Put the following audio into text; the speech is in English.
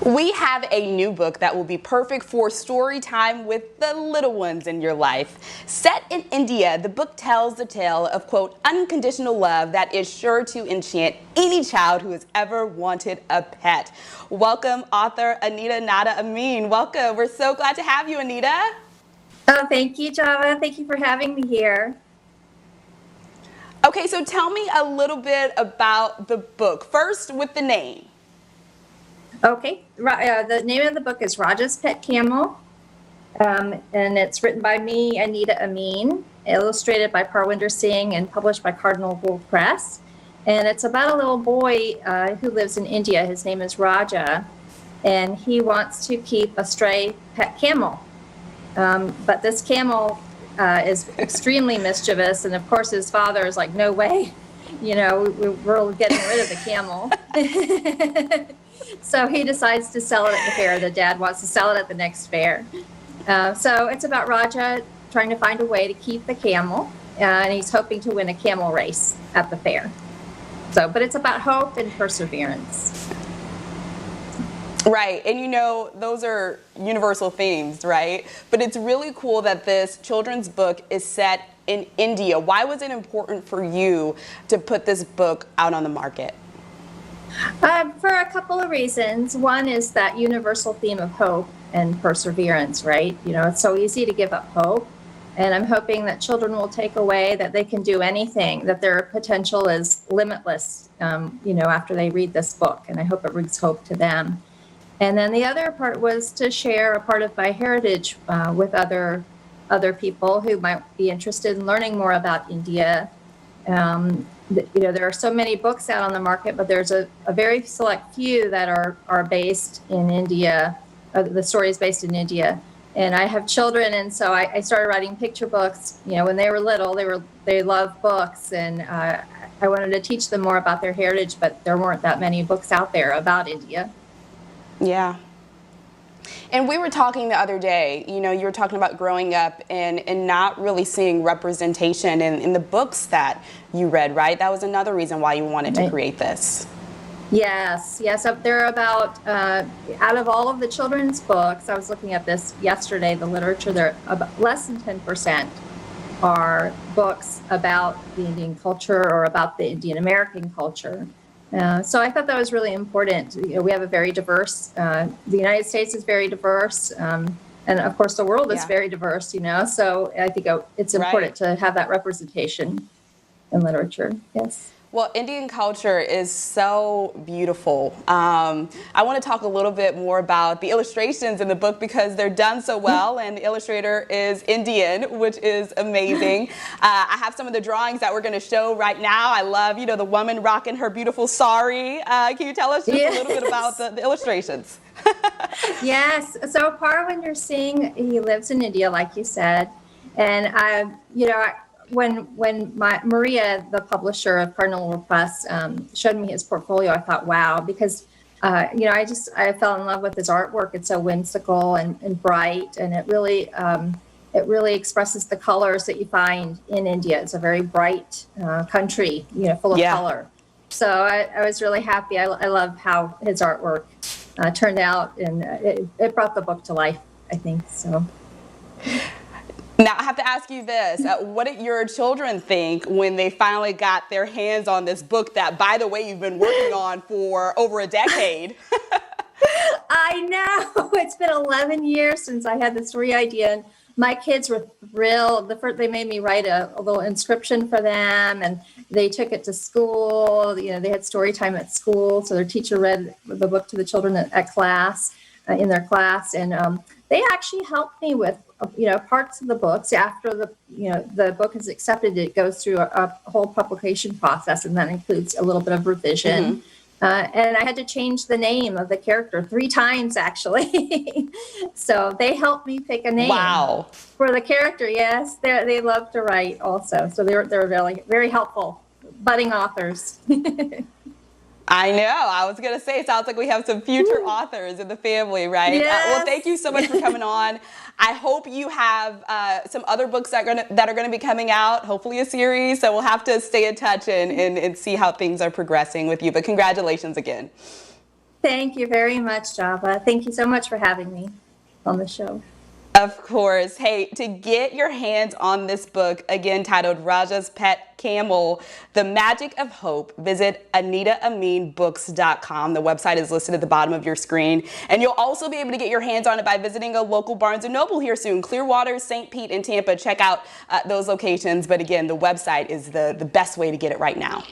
We have a new book that will be perfect for story time with the little ones in your life. Set in India, the book tells the tale of, quote, unconditional love that is sure to enchant any child who has ever wanted a pet. Welcome, author Anita Nahta Amin. Welcome. We're so glad to have you, Anita. Oh, thank you, Java. Thank you for having me here. Okay, so tell me a little bit about the book. First, with the name. Okay, the name of the book is Raja's Pet Camel, and it's written by me, Anita Amin, illustrated by Parwinder Singh, and published by Cardinal Wolf Press. And it's about a little boy who lives in India. His name is Raja, and he wants to keep a stray pet camel. But this camel is extremely mischievous, and of course his father is like, no way, you know, we're getting rid of the camel. So he decides to sell it at the fair. The dad wants to sell it at the next fair. So it's about Raja trying to find a way to keep the camel, and he's hoping to win a camel race at the fair. But it's about hope and perseverance. Right, and you know, those are universal themes, right? But it's really cool that this children's book is set in India. Why was it important for you to put this book out on the market? For a couple of reasons. One is that universal theme of hope and perseverance, right? You know, it's so easy to give up hope. And I'm hoping that children will take away that they can do anything, that their potential is limitless, you know, after they read this book. And I hope it brings hope to them. And then the other part was to share a part of my heritage with other people who might be interested in learning more about India. You know, there are so many books out on the market, but there's a very select few that are based in India. The story is based in India. And I have children, and so I started writing picture books. You know, when they were little, they loved books, and I wanted to teach them more about their heritage, but there weren't that many books out there about India. Yeah. And we were talking the other day, you know, you were talking about growing up and not really seeing representation in the books that you read, right? That was another reason why you wanted to create this. Yes. There are about, out of all of the children's books, I was looking at this yesterday, the literature, there about less than 10% are books about the Indian culture or about the Indian American culture. So I thought that was really important. You know, we have a very diverse, the United States is very diverse, and of course the world is very diverse, you know, so I think it's important to have that representation in literature. Yes. Well, Indian culture is so beautiful. I want to talk a little bit more about the illustrations in the book because they're done so well, and the illustrator is Indian, which is amazing. I have some of the drawings that we're going to show right now. I love, you know, the woman rocking her beautiful sari. Can you tell us just a little bit about the illustrations? Yes. So Parwinder Singh, he lives in India, like you said, and you know, when Maria, the publisher of Cardinal Wolf Press, showed me his portfolio, I thought, wow, because you know, I fell in love with his artwork. It's so whimsical and bright, and it really expresses the colors that you find in India. It's a very bright country, you know, full of color. So I was really happy. I love how his artwork turned out, and it brought the book to life, I think. So. Now, I have to ask you this. What did your children think when they finally got their hands on this book that, by the way, you've been working on for over a decade? I know. It's been 11 years since I had this idea. And my kids were thrilled. They made me write a little inscription for them, and they took it to school. You know, they had story time at school, so their teacher read the book to the children at class, in their class. And they actually helped me with, you know, parts of the books. After the book is accepted, it goes through a whole publication process, and that includes a little bit of revision. And I had to change the name of the character 3 times, actually. So they helped me pick a name for the character. Yes, they love to write also. So they're really very helpful, budding authors. I know. I was going to say, it sounds like we have some future authors in the family, right? Yes. Well, thank you so much for coming on. I hope you have some other books that are going to be coming out, hopefully a series. So we'll have to stay in touch and see how things are progressing with you. But congratulations again. Thank you very much, Java. Thank you so much for having me on the show. Of course. Hey, to get your hands on this book, again titled Raja's Pet Camel, The Magic of Hope, visit AnitaAminBooks.com. The website is listed at the bottom of your screen. And you'll also be able to get your hands on it by visiting a local Barnes & Noble here soon. Clearwater, St. Pete, and Tampa. Check out those locations. But again, the website is the best way to get it right now.